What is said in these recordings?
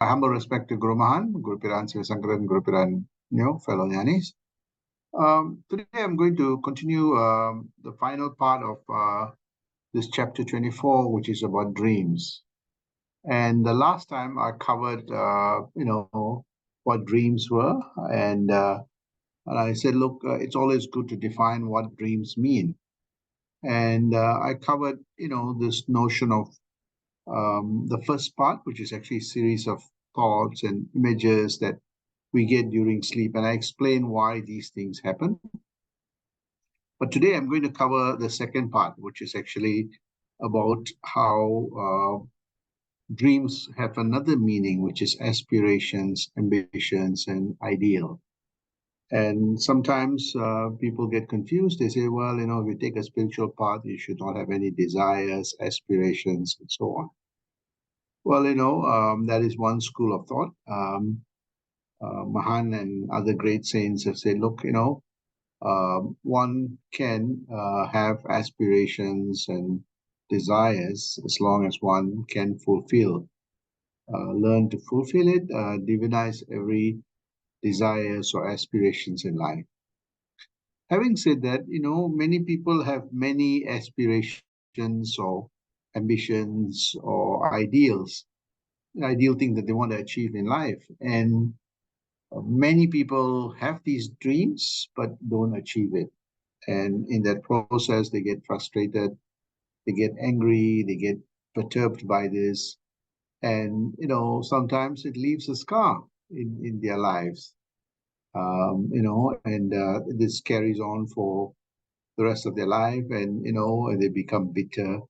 My humble respect to Guru Mahan, Guru Piran Sivasankaran, Guru Piran, fellow Jnanis. Today I'm going to continue the final part of this chapter 24, which is about dreams. And the last time I covered, what dreams were, and I said, look, it's always good to define what dreams mean. And I covered, this notion of the first part, which is actually a series of thoughts and images that we get during sleep. And I explain why these things happen. But today I'm going to cover the second part, which is actually about how dreams have another meaning, which is aspirations, ambitions, and ideal. And sometimes people get confused. They say, well, if you take a spiritual path, you should not have any desires, aspirations, and so on. Well, that is one school of thought. Mahan and other great saints have said, look, one can have aspirations and desires as long as one can learn to fulfill it, divinize every desires or aspirations in life. Having said that, many people have many aspirations or ambitions or ideal things that they want to achieve in life. And many people have these dreams but don't achieve it. And in that process, they get frustrated, they get angry, they get perturbed by this. And, sometimes it leaves a scar in their lives, and this carries on for the rest of their life, and, they become bitter.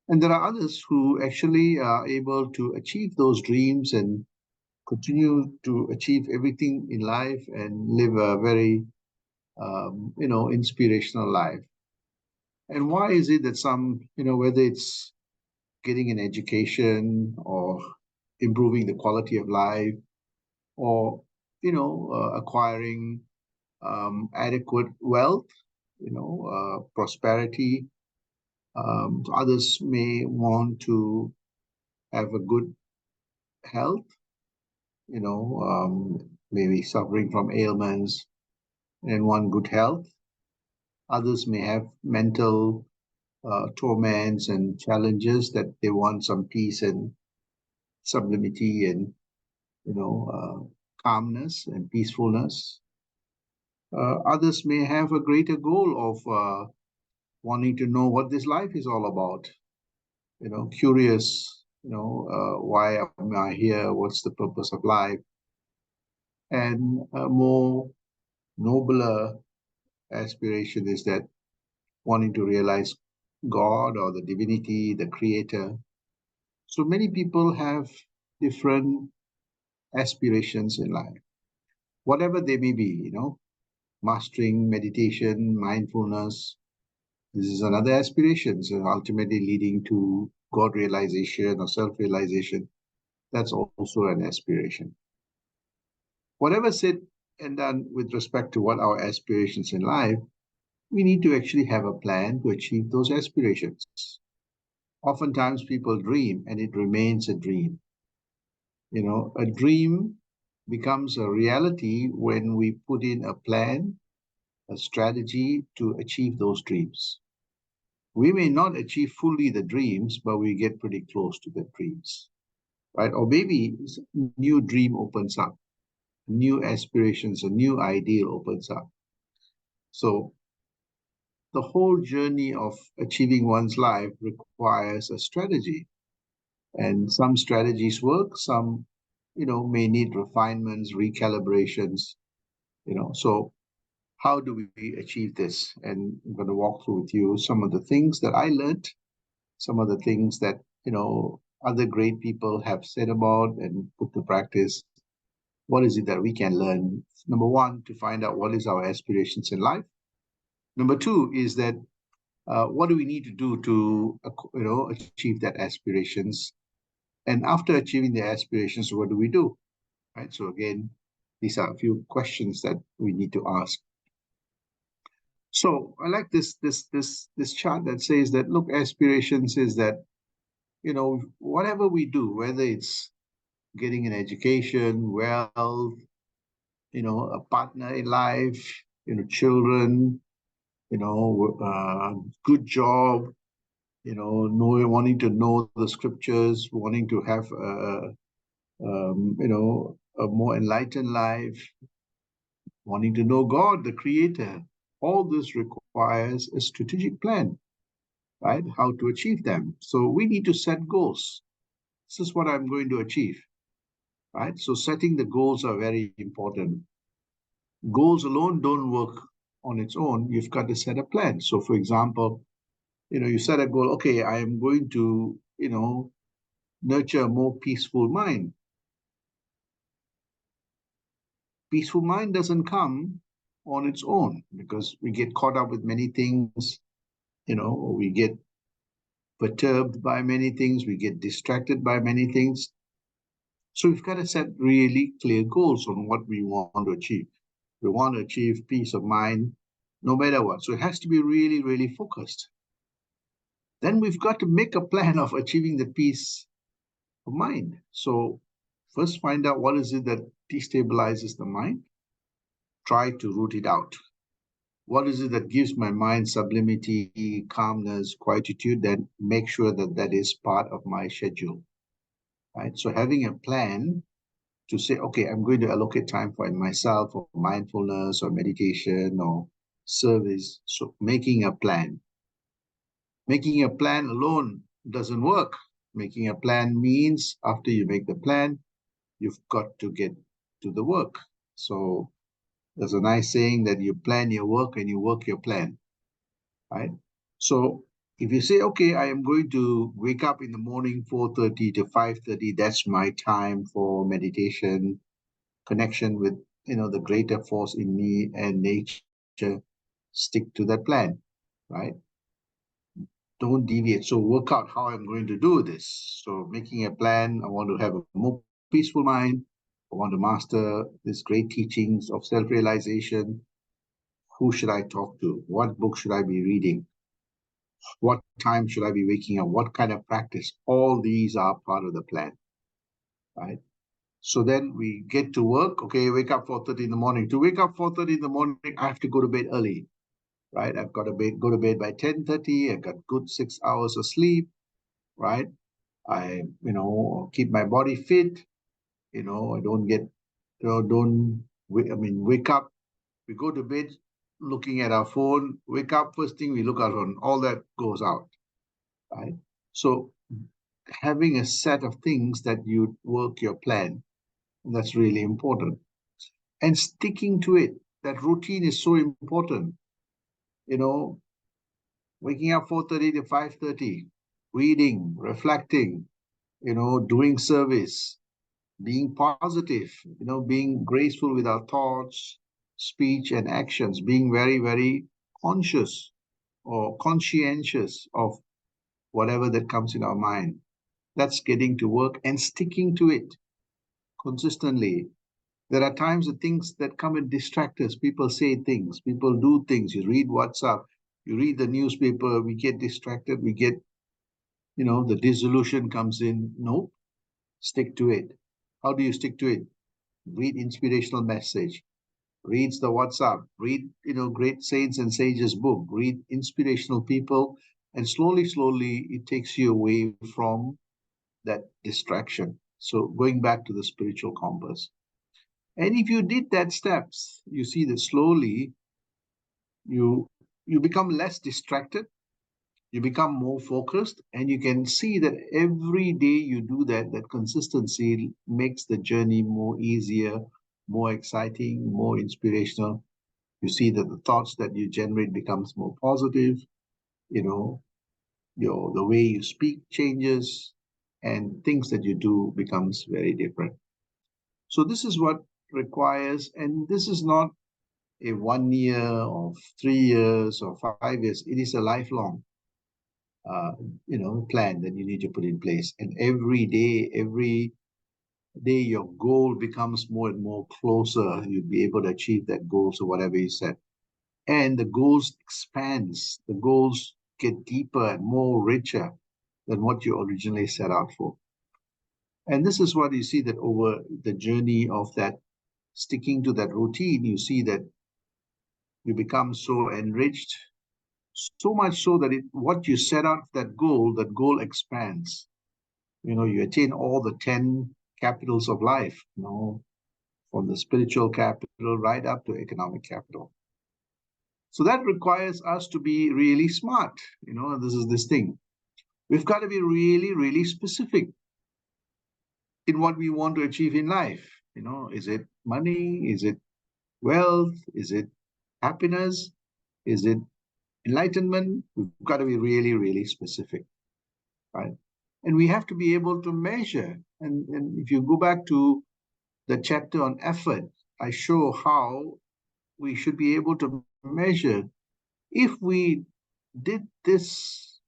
And there are others who actually are able to achieve those dreams and continue to achieve everything in life and live a very, inspirational life. And why is it that some, whether it's getting an education or improving the quality of life or, acquiring adequate wealth, prosperity. Others may want to have a good health, maybe suffering from ailments and want good health. Others may have mental torments and challenges that they want some peace and sublimity and, calmness and peacefulness. Others may have a greater goal of wanting to know what this life is all about, curious, why am I here? What's the purpose of life? And a more nobler aspiration is that wanting to realize God or the divinity, the creator. So many people have different aspirations in life, whatever they may be, mastering meditation, mindfulness. This is another aspiration, so ultimately leading to God realization or self-realization. That's also an aspiration. Whatever said and done with respect to what our aspirations in life, we need to actually have a plan to achieve those aspirations. Oftentimes people dream and it remains a dream. A dream becomes a reality when we put in a plan, a strategy to achieve those dreams. We may not achieve fully the dreams, but we get pretty close to the dreams, right? Or maybe a new dream opens up, new aspirations, a new ideal opens up. So the whole journey of achieving one's life requires a strategy. And some strategies work, some, may need refinements, recalibrations, So how do we achieve this? And I'm going to walk through with you some of the things that I learned, some of the things that, other great people have said about and put to practice. What is it that we can learn? Number one, to find out what is our aspirations in life. Number two is that what do we need to do to, achieve that aspirations? And after achieving the aspirations, what do we do? Right. So again, these are a few questions that we need to ask. So I like this chart that says that, look, aspirations is that, whatever we do, whether it's getting an education, wealth, a partner in life, children, good job, wanting to know the scriptures, wanting to have a more enlightened life, wanting to know God, the Creator. All this requires a strategic plan, right? How to achieve them. So we need to set goals. This is what I'm going to achieve, right? So setting the goals are very important. Goals alone don't work on its own. You've got to set a plan. So, for example, you set a goal. Okay, I am going to, nurture a more peaceful mind. Peaceful mind doesn't come on its own because we get caught up with many things. We get perturbed by many things. We get distracted by many things. So we've got to set really clear goals on what we want to achieve. We want to achieve peace of mind no matter what. So it has to be really, really focused. Then we've got to make a plan of achieving the peace of mind. So first find out what is it that destabilizes the mind. Try to root it out. What is it that gives my mind sublimity, calmness, quietude? Then make sure that that is part of my schedule, right? So having a plan to say, okay, I'm going to allocate time for myself or mindfulness or meditation or service. So making a plan. Making a plan alone doesn't work. Making a plan means after you make the plan, you've got to get to the work. So there's a nice saying that you plan your work and you work your plan, right? So if you say, okay, I am going to wake up in the morning 4:30 to 5:30, that's my time for meditation, connection with the greater force in me and nature, stick to that plan, right? Don't deviate. So work out how I'm going to do this. So making a plan, I want to have a more peaceful mind. I want to master these great teachings of self-realization. Who should I talk to? What book should I be reading? What time should I be waking up? What kind of practice? All these are part of the plan, right? So then we get to work. Okay, wake up 4:30 in the morning. To wake up 4:30 in the morning, I have to go to bed early, right? I've got to go to bed by 10:30. I got good 6 hours of sleep, right? I, keep my body fit. I don't get, wake up. We go to bed looking at our phone. Wake up, first thing we look at our phone. All that goes out, right? So having a set of things that you work your plan, that's really important. And sticking to it. That routine is so important. You know, waking up 4:30 to 5:30, reading, reflecting, doing service, being positive, being graceful with our thoughts, speech, and actions, being very, very conscious or conscientious of whatever that comes in our mind. That's getting to work and sticking to it consistently. There are times the things that come and distract us. People say things, people do things. You read WhatsApp, you read the newspaper, we get distracted, we get, the disillusion comes in. No, stick to it. How do you stick to it? Read inspirational message, reads the WhatsApp, read, great saints and sages book, read inspirational people, and slowly, slowly it takes you away from that distraction. So going back to the spiritual compass. And if you did that steps, you see that slowly you you become less distracted, you become more focused, and you can see that every day you do that, that consistency makes the journey more easier, more exciting, more inspirational. You see that the thoughts that you generate becomes more positive, you know, the way you speak changes, and things that you do becomes very different. So this is what requires, and this is not a 1 year or 3 years or 5 years. It is a lifelong, uh, plan that you need to put in place. And every day, your goal becomes more and more closer. You'll be able to achieve that goal. So whatever you set, and the goals expands. The goals get deeper and more richer than what you originally set out for. And this is what you see, that over the journey of that sticking to that routine, you see that you become so enriched, so much so that what you set out, that goal expands. You attain all the 10 capitals of life, from the spiritual capital right up to economic capital. So that requires us to be really smart. This is this thing. We've got to be really, really specific in what we want to achieve in life. Is it money? Is it wealth? Is it happiness? Is it enlightenment? We've got to be really, really specific, right? And we have to be able to measure. And if you go back to the chapter on effort, I show how we should be able to measure. If we did this,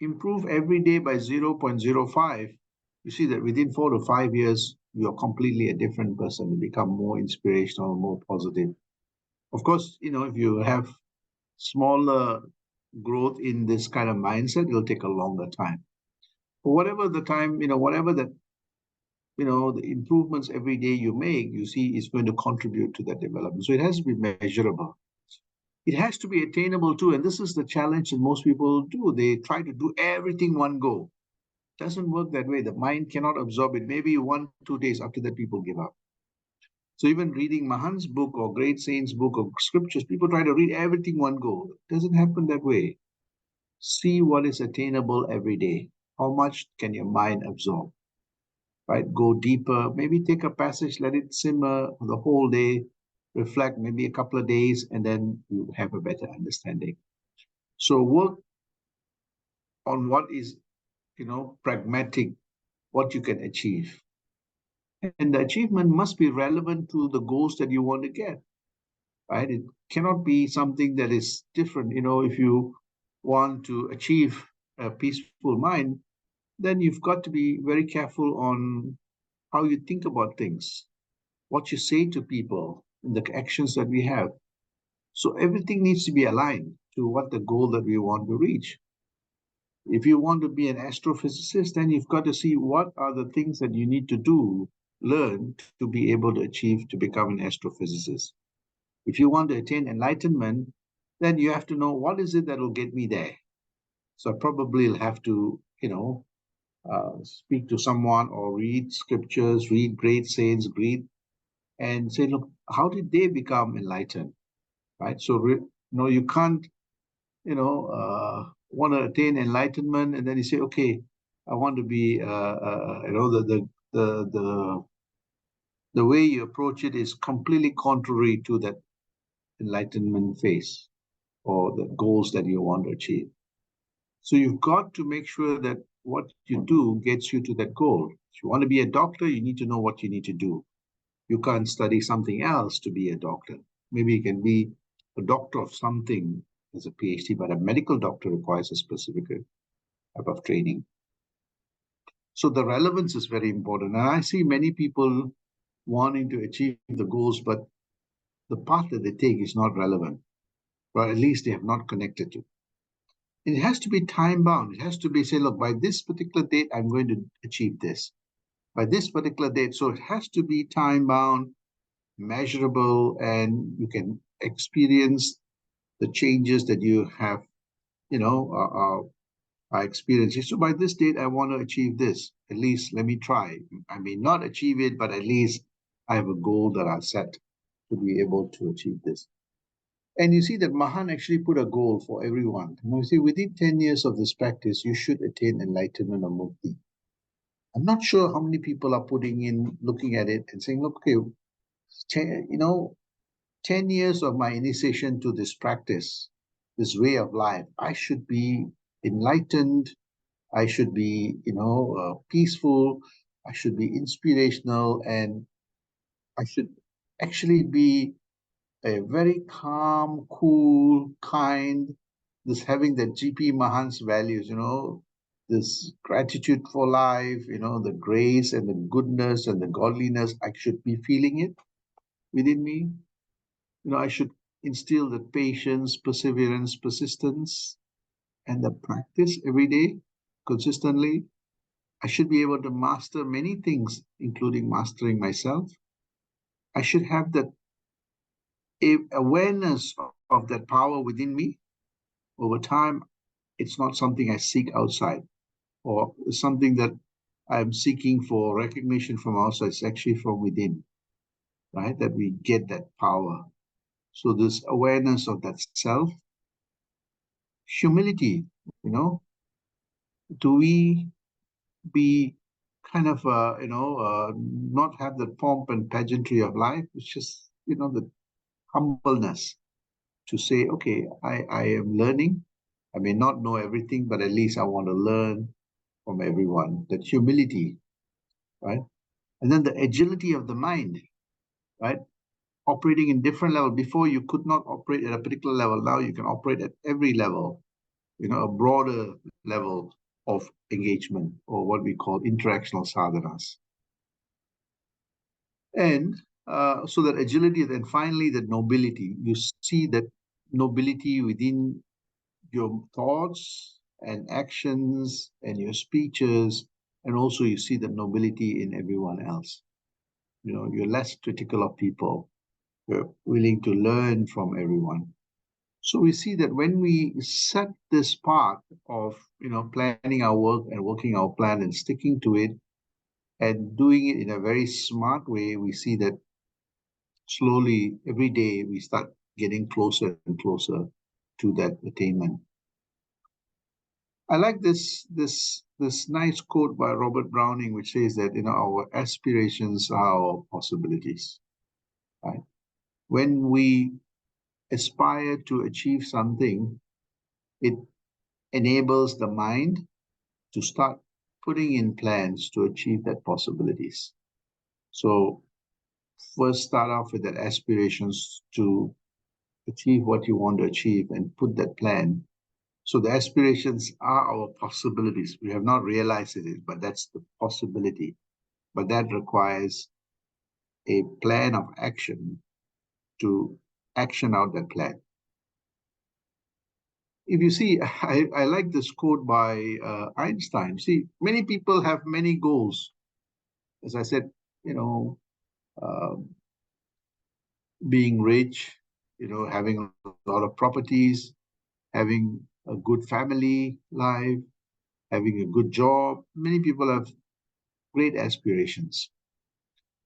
improve every day by 0.05, you see that within 4 to 5 years, you're completely a different person. You become more inspirational, more positive. Of course, if you have smaller growth in this kind of mindset, it'll take a longer time. But whatever the time, whatever that, the improvements every day you make, you see is going to contribute to that development. So it has to be measurable. It has to be attainable too. And this is the challenge that most people do. They try to do everything one go. It doesn't work that way. The mind cannot absorb it. Maybe 1, 2 days after that, people give up. So even reading Mahan's book or great saints' book or scriptures, people try to read everything one go. It doesn't happen that way. See what is attainable every day. How much can your mind absorb? Right? Go deeper. Maybe take a passage, let it simmer the whole day, reflect maybe a couple of days, and then you have a better understanding. So work on what is, pragmatic, what you can achieve. And the achievement must be relevant to the goals that you want to get, right? It cannot be something that is different. If you want to achieve a peaceful mind, then you've got to be very careful on how you think about things, what you say to people, and the actions that we have. So everything needs to be aligned to what the goal that we want to reach. If you want to be an astrophysicist, then you've got to see what are the things that you need to do, learn to be able to achieve to become an astrophysicist. If you want to attain enlightenment, then you have to know what is it that will get me there. So I probably will have to, speak to someone or read scriptures, read great saints, read and say, look, how did they become enlightened, right? So, you can't, want to attain enlightenment and then you say, okay, I want to be, the way you approach it is completely contrary to that enlightenment phase or the goals that you want to achieve. So you've got to make sure that what you do gets you to that goal. If you want to be a doctor, you need to know what you need to do. You can't study something else to be a doctor. Maybe you can be a doctor of something as a PhD, but a medical doctor requires a specific type of training. So the relevance is very important. And I see many people wanting to achieve the goals, but the path that they take is not relevant, or at least they have not connected to. It has to be time bound. It has to be, say, look, by this particular date, I'm going to achieve this. By this particular date. So it has to be time bound, measurable, and you can experience the changes that you have, experiencing. So by this date, I want to achieve this. At least let me try. I may not achieve it, but at least I have a goal that I set to be able to achieve this. And you see that Mahan actually put a goal for everyone. You see, within 10 years of this practice, you should attain enlightenment or mukti. I'm not sure how many people are looking at it and saying, look, okay, 10 years of my initiation to this practice, this way of life, I should be enlightened. I should be, peaceful. I should be inspirational. And I should actually be a very calm, cool, kind, this having the GP Mahan's values, this gratitude for life, the grace and the goodness and the godliness. I should be feeling it within me. I should instill the patience, perseverance, persistence, and the practice every day, consistently. I should be able to master many things, including mastering myself. I should have that awareness of that power within me. Over time, it's not something I seek outside or something that I'm seeking for recognition from outside. It's actually from within, right? That we get that power. So this awareness of that self, humility, you know, do we be kind of, not have the pomp and pageantry of life? It's just, the humbleness to say, okay, I am learning. I may not know everything, but at least I want to learn from everyone. That humility, right? And then the agility of the mind, right? Operating in different level. Before you could not operate at a particular level. Now you can operate at every level, a broader level of engagement, or what we call interactional sadhanas. And so that agility, then finally that nobility. You see that nobility within your thoughts and actions and your speeches, and also you see the nobility in everyone else. You're less critical of people. You're willing to learn from everyone. So we see that when we set this part of, planning our work and working our plan and sticking to it and doing it in a very smart way, we see that slowly every day we start getting closer and closer to that attainment. I like this nice quote by Robert Browning, which says that our aspirations are our possibilities. Right? When we aspire to achieve something, it enables the mind to start putting in plans to achieve that possibilities. So first start off with that aspirations to achieve what you want to achieve and put that plan. So the aspirations are our possibilities. We have not realized it, but that's the possibility. But that requires a plan of action to action out that plan. If you see, I like this quote by Einstein. See, many people have many goals. As I said, you know, uh, being rich, having a lot of properties, having a good family life, having a good job. Many people have great aspirations.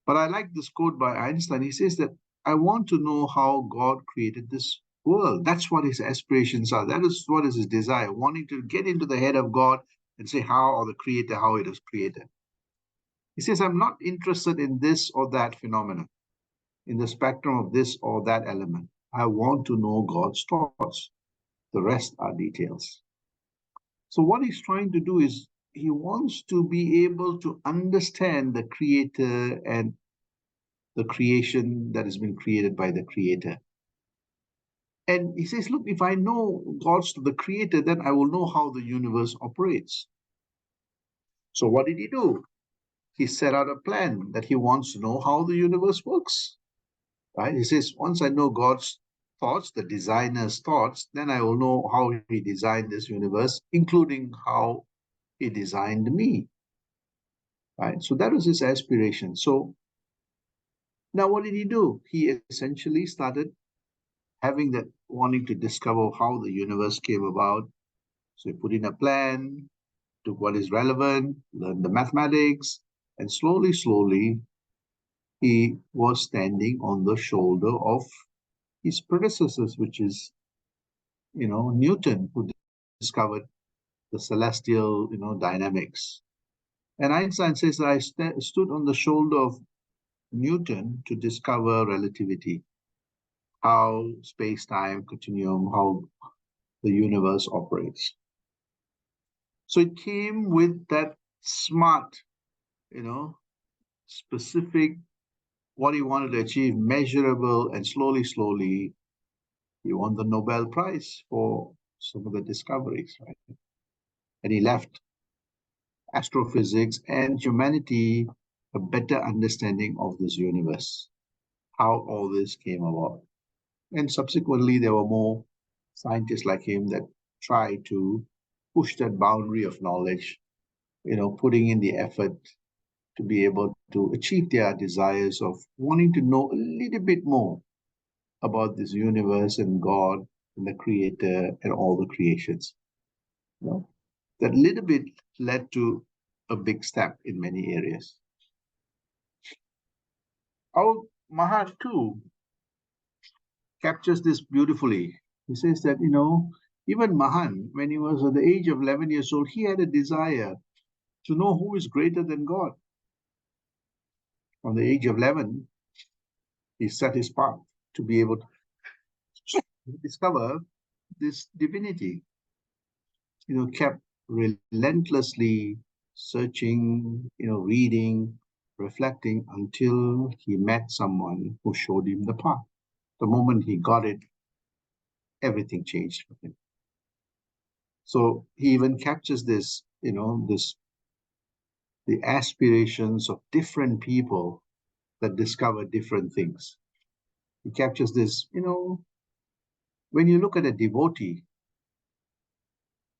But I like this quote by Einstein. He says that I want to know how God created this world. That's what his aspirations are. That is what is his desire, wanting to get into the head of God and say how, or the creator, how it was created. He says, I'm not interested in this or that phenomenon, in the spectrum of this or that element. I want to know God's thoughts. The rest are details. So what he's trying to do is he wants to be able to understand the creator and the creation that has been created by the creator. And he says, look, if I know God's the creator, then I will know how the universe operates. So what did he do? He set out a plan that he wants to know how the universe works. Right? He says, once I know God's thoughts, the designer's thoughts, then I will know how he designed this universe, including how he designed me. Right? So that was his aspiration. So now what did he do? He essentially started having that wanting to discover how the universe came about. So he put in a plan, took what is relevant, learned the mathematics, and slowly, slowly, he was standing on the shoulder of his predecessors, which is, Newton, who discovered the celestial, dynamics. And Einstein says that I stood on the shoulder of Newton to discover relativity, how space-time continuum, how the universe operates. So it came with that smart, specific, what he wanted to achieve, measurable, and slowly, slowly, he won the Nobel Prize for some of the discoveries, right? And he left astrophysics and humanity a better understanding of this universe, how all this came about. And subsequently, there were more scientists like him that tried to push that boundary of knowledge putting in the effort to be able to achieve their desires of wanting to know a little bit more about this universe and God and the Creator and all the creations. That little bit led to a big step in many areas. Our Mahan too captures this beautifully. He says that, even Mahan, when he was at the age of 11 years old, he had a desire to know who is greater than God. From the age of 11, he set his path to be able to discover this divinity. Kept relentlessly searching, reading, reflecting until he met someone who showed him the path. The moment he got it, everything changed for him. So he even captures this, the aspirations of different people that discover different things. He captures this, when you look at a devotee,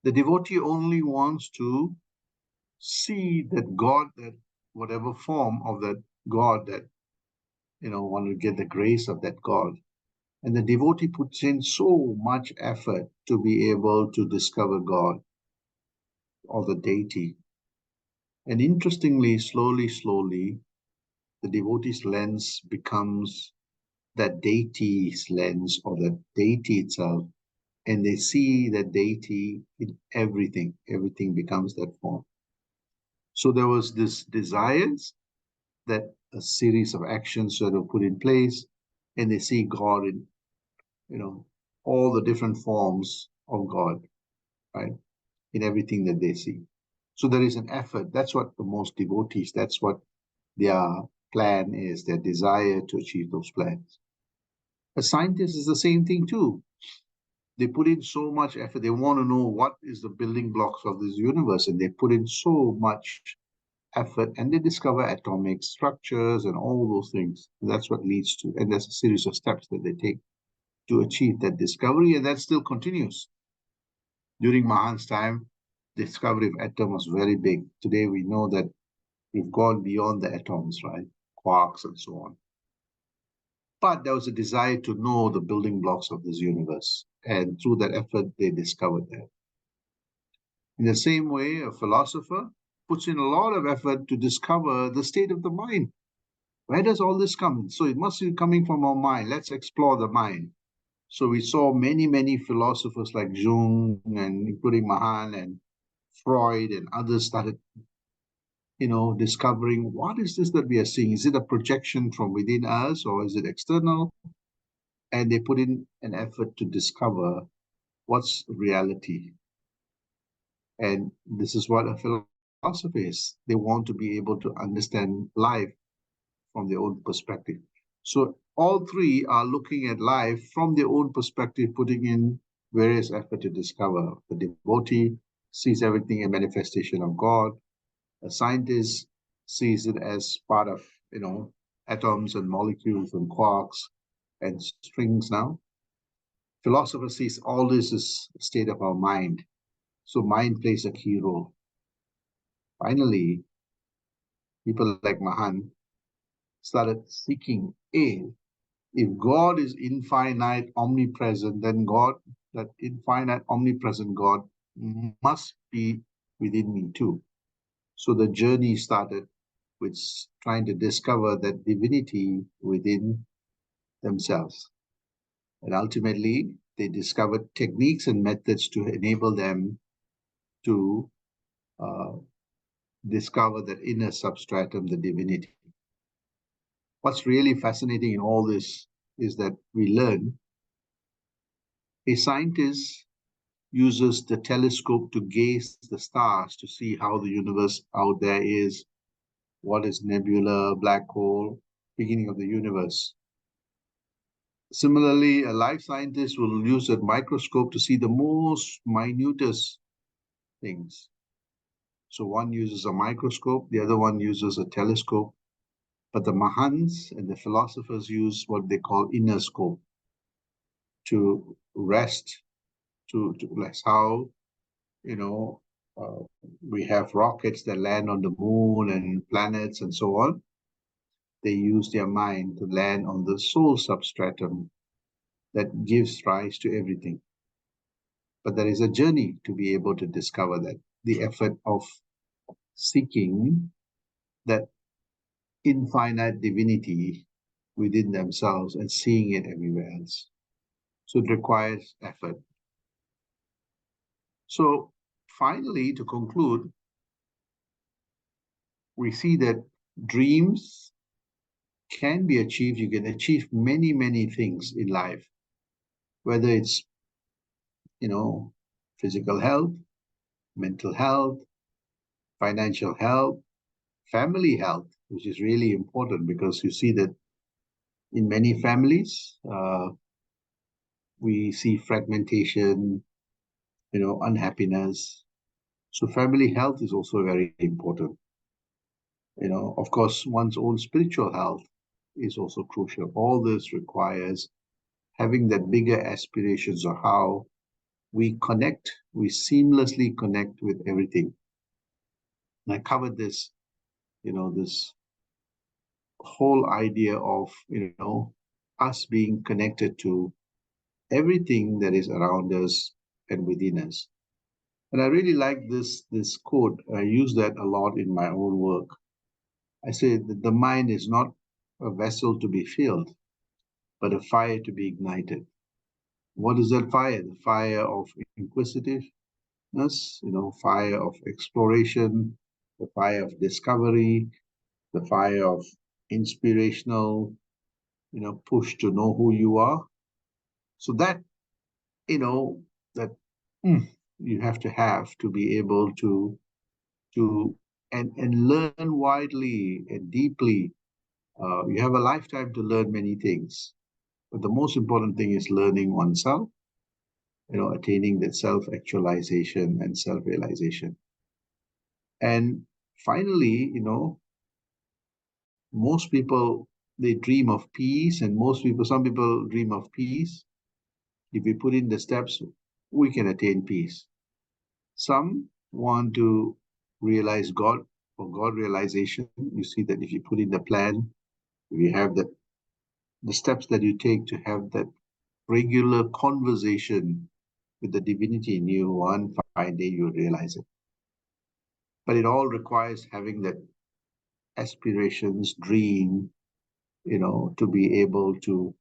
the devotee only wants to see that God, that whatever form of that God that, want to get the grace of that God. And the devotee puts in so much effort to be able to discover God or the deity. And interestingly, slowly, the devotee's lens becomes that deity's lens or the deity itself. And they see that deity in everything. Everything becomes that form. So there was this desires that a series of actions sort of put in place, and they see God in, all the different forms of God, right? In everything that they see. So there is an effort. That's what the most devotees, that's what their plan is, their desire to achieve those plans. A scientist is the same thing too. They put in so much effort. They want to know what is the building blocks of this universe, and they put in so much effort, and they discover atomic structures and all those things. And that's what leads to, and there's a series of steps that they take to achieve that discovery, and that still continues. During Mahan's time, the discovery of atom was very big. Today we know that we've gone beyond the atoms, right? Quarks and so on. But there was a desire to know the building blocks of this universe. And through that effort, they discovered that. In the same way, a philosopher puts in a lot of effort to discover the state of the mind. Where does all this come? So it must be coming from our mind. Let's explore the mind. So we saw many philosophers like Jung and including Mahan and Freud and others started, discovering what is this that we are seeing? Is it a projection from within us or is it external? And they put in an effort to discover what's reality. And this is what a philosopher is. They want to be able to understand life from their own perspective. So all three are looking at life from their own perspective, putting in various effort to discover. The devotee sees everything a manifestation of God. A scientist sees it as part of, atoms and molecules and quarks and strings now. Philosopher sees all this as a state of our mind. So mind plays a key role. Finally, people like Mahan started seeking aid. If God is infinite, omnipresent, then God, that infinite, omnipresent God, must be within me too. So the journey started with trying to discover that divinity within themselves. And ultimately, they discovered techniques and methods to enable them to discover that inner substratum, the divinity. What's really fascinating in all this is that we learn a scientist uses the telescope to gaze the stars to see how the universe out there is, what is nebula, black hole, beginning of the universe. Similarly, a life scientist will use a microscope to see the most minutest things. So one uses a microscope, the other one uses a telescope. But the Mahans and the philosophers use what they call inner scope to rest, to rest how, Uh, we have rockets that land on the moon and planets and so on. They use their mind to land on the soul substratum that gives rise to everything. But there is a journey to be able to discover that. The effort of seeking that infinite divinity within themselves and seeing it everywhere else. So it requires effort. So finally, to conclude, we see that dreams can be achieved. You can achieve many, many things in life, whether it's, physical health, mental health, financial health, family health, which is really important because you see that in many families, we see fragmentation, unhappiness. So family health is also very important. Of course, one's own spiritual health is also crucial. All this requires having that bigger aspirations of how we seamlessly connect with everything. And I covered this, this whole idea of, us being connected to everything that is around us and within us. And I really like this quote. I use that a lot in my own work. I say that the mind is not a vessel to be filled, but a fire to be ignited. What is that fire? The fire of inquisitiveness, fire of exploration, the fire of discovery, the fire of inspirational, push to know who you are. So that, that you have to be able to and learn widely and deeply. You have a lifetime to learn many things, but the most important thing is learning oneself, attaining that self-actualization and self-realization. And finally, most people, they dream of peace, and some people dream of peace. If we put in the steps, we can attain peace. Some want to realize God or God realization. You see that if you put in the plan, if you have the steps that you take to have that regular conversation with the divinity in you, one fine day you realize it. But it all requires having that aspirations, dream, to be able to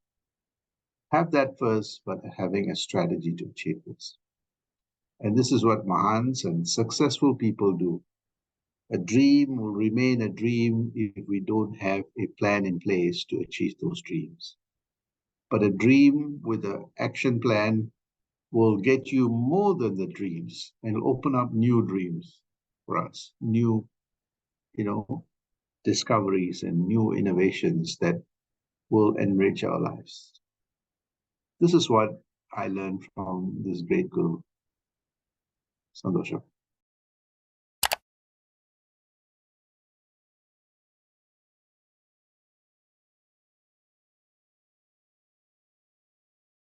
have that first, but having a strategy to achieve this. And this is what Mahans and successful people do. A dream will remain a dream if we don't have a plan in place to achieve those dreams. But a dream with an action plan will get you more than the dreams and open up new dreams for us, new, discoveries and new innovations that will enrich our lives. This is what I learned from this great guru, Santosha.